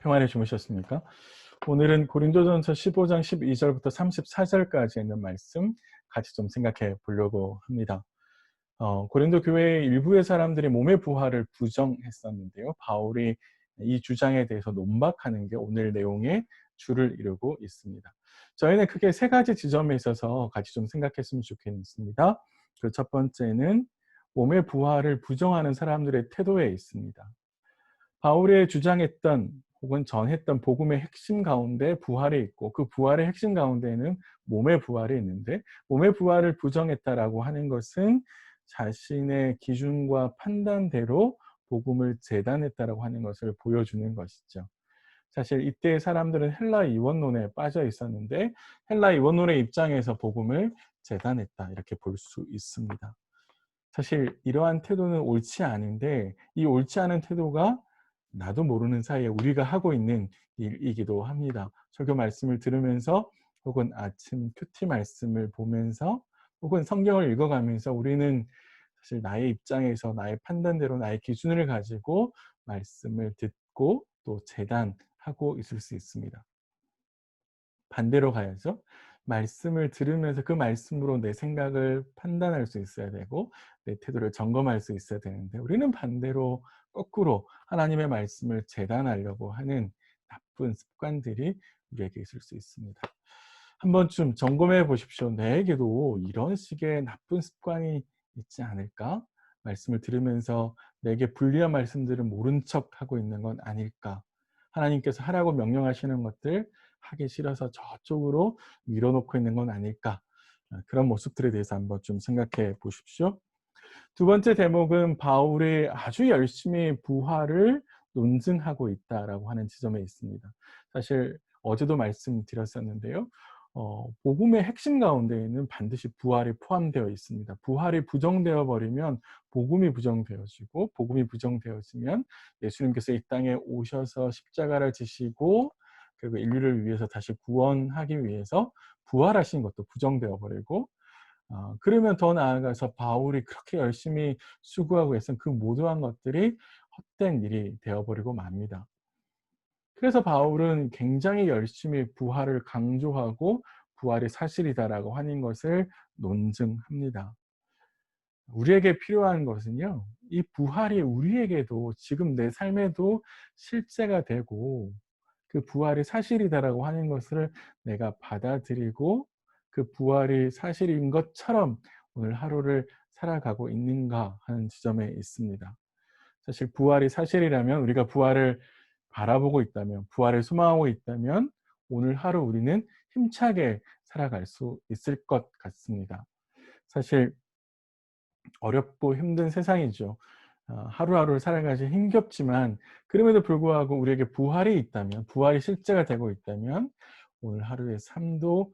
평안히 주무셨습니까? 오늘은 고린도전서 15장 12절부터 34절까지 있는 말씀 같이 좀 생각해 보려고 합니다. 고린도 교회의 일부의 사람들이 몸의 부활을 부정했었는데요. 바울이 이 주장에 대해서 논박하는 게 오늘 내용의 주를 이루고 있습니다. 저희는 크게 세 가지 지점에 있어서 같이 좀 생각했으면 좋겠습니다. 그 첫 번째는 몸의 부활을 부정하는 사람들의 태도에 있습니다. 바울의 주장했던 혹은 전했던 복음의 핵심 가운데 부활이 있고, 그 부활의 핵심 가운데에는 몸의 부활이 있는데, 몸의 부활을 부정했다라고 하는 것은 자신의 기준과 판단대로 복음을 재단했다라고 하는 것을 보여주는 것이죠. 사실 이때의 사람들은 헬라 이원론에 빠져 있었는데, 헬라 이원론의 입장에서 복음을 재단했다, 이렇게 볼 수 있습니다. 사실 이러한 태도는 옳지 않은데, 이 옳지 않은 태도가 나도 모르는 사이에 우리가 하고 있는 일이기도 합니다. 설교 말씀을 들으면서, 혹은 아침 큐티 말씀을 보면서, 혹은 성경을 읽어가면서 우리는 사실 나의 입장에서 나의 판단대로 나의 기준을 가지고 말씀을 듣고 또 재단하고 있을 수 있습니다. 반대로 가야죠. 말씀을 들으면서 그 말씀으로 내 생각을 판단할 수 있어야 되고, 내 태도를 점검할 수 있어야 되는데, 우리는 반대로 거꾸로 하나님의 말씀을 재단하려고 하는 나쁜 습관들이 우리에게 있을 수 있습니다. 한 번쯤 점검해 보십시오. 내게도 이런 식의 나쁜 습관이 있지 않을까? 말씀을 들으면서 내게 불리한 말씀들을 모른 척하고 있는 건 아닐까? 하나님께서 하라고 명령하시는 것들 하기 싫어서 저쪽으로 밀어놓고 있는 건 아닐까? 그런 모습들에 대해서 한번 좀 생각해 보십시오. 두 번째 대목은 바울이 아주 열심히 부활을 논증하고 있다라고 하는 지점에 있습니다. 사실 어제도 말씀드렸었는데요. 복음의 핵심 가운데에는 반드시 부활이 포함되어 있습니다. 부활이 부정되어 버리면 복음이 부정되어지고, 복음이 부정되어지면 예수님께서 이 땅에 오셔서 십자가를 지시고, 그리고 인류를 위해서 다시 구원하기 위해서 부활하신 것도 부정되어 버리고, 그러면 더 나아가서 바울이 그렇게 열심히 수고하고 했던 그 모두한 것들이 헛된 일이 되어버리고 맙니다. 그래서 바울은 굉장히 열심히 부활을 강조하고 부활이 사실이다라고 하는 것을 논증합니다. 우리에게 필요한 것은요, 이 부활이 우리에게도 지금 내 삶에도 실제가 되고, 그 부활이 사실이다라고 하는 것을 내가 받아들이고, 그 부활이 사실인 것처럼 오늘 하루를 살아가고 있는가 하는 지점에 있습니다. 사실 부활이 사실이라면, 우리가 부활을 바라보고 있다면, 부활을 소망하고 있다면 오늘 하루 우리는 힘차게 살아갈 수 있을 것 같습니다. 사실 어렵고 힘든 세상이죠. 하루하루를 살아가기 힘겹지만, 그럼에도 불구하고 우리에게 부활이 있다면, 부활이 실제가 되고 있다면 오늘 하루의 삶도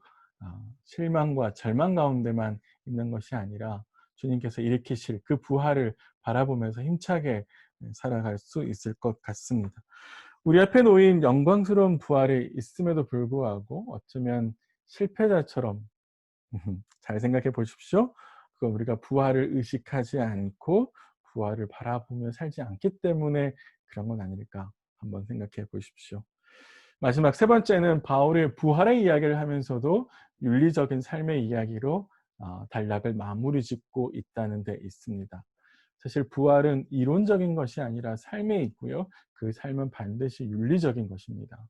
실망과 절망 가운데만 있는 것이 아니라 주님께서 일으키실 그 부활을 바라보면서 힘차게 살아갈 수 있을 것 같습니다. 우리 앞에 놓인 영광스러운 부활이 있음에도 불구하고 어쩌면 실패자처럼 잘 생각해 보십시오. 그건 우리가 부활을 의식하지 않고 부활을 바라보며 살지 않기 때문에 그런 건 아닐까 한번 생각해 보십시오. 마지막 세 번째는 바울의 부활의 이야기를 하면서도 윤리적인 삶의 이야기로 단락을 마무리 짓고 있다는 데 있습니다. 사실 부활은 이론적인 것이 아니라 삶에 있고요. 그 삶은 반드시 윤리적인 것입니다.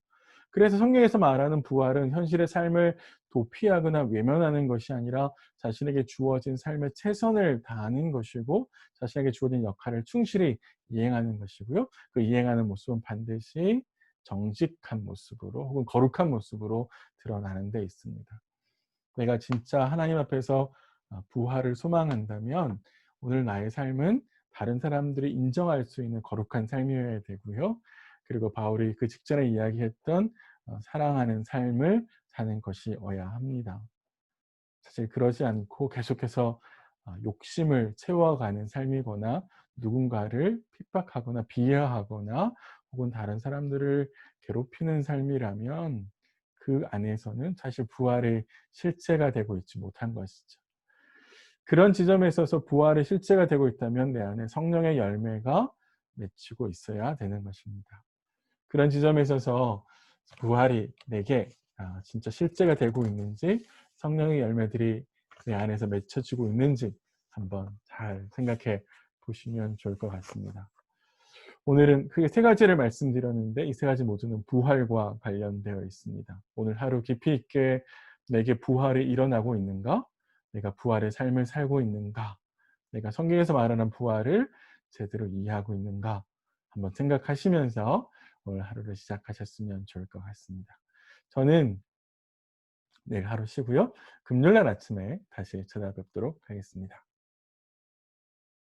그래서 성경에서 말하는 부활은 현실의 삶을 도피하거나 외면하는 것이 아니라 자신에게 주어진 삶의 최선을 다하는 것이고, 자신에게 주어진 역할을 충실히 이행하는 것이고요. 그 이행하는 모습은 반드시 정직한 모습으로 혹은 거룩한 모습으로 드러나는 데 있습니다. 내가 진짜 하나님 앞에서 부활을 소망한다면 오늘 나의 삶은 다른 사람들이 인정할 수 있는 거룩한 삶이어야 되고요. 그리고 바울이 그 직전에 이야기했던 사랑하는 삶을 사는 것이어야 합니다. 사실 그러지 않고 계속해서 욕심을 채워가는 삶이거나, 누군가를 핍박하거나 비하하거나, 혹은 다른 사람들을 괴롭히는 삶이라면 그 안에서는 사실 부활의 실체가 되고 있지 못한 것이죠. 그런 지점에 있어서 부활의 실체가 되고 있다면 내 안에 성령의 열매가 맺히고 있어야 되는 것입니다. 그런 지점에 있어서 부활이 내게 진짜 실제가 되고 있는지, 성령의 열매들이 내 안에서 맺혀지고 있는지 한번 잘 생각해 보시면 좋을 것 같습니다. 오늘은 크게 세 가지를 말씀드렸는데 이 세 가지 모두는 부활과 관련되어 있습니다. 오늘 하루 깊이 있게 내게 부활이 일어나고 있는가? 내가 부활의 삶을 살고 있는가? 내가 성경에서 말하는 부활을 제대로 이해하고 있는가? 한번 생각하시면서 오늘 하루를 시작하셨으면 좋을 것 같습니다. 저는 내일 하루 쉬고요. 금요일 날 아침에 다시 찾아뵙도록 하겠습니다.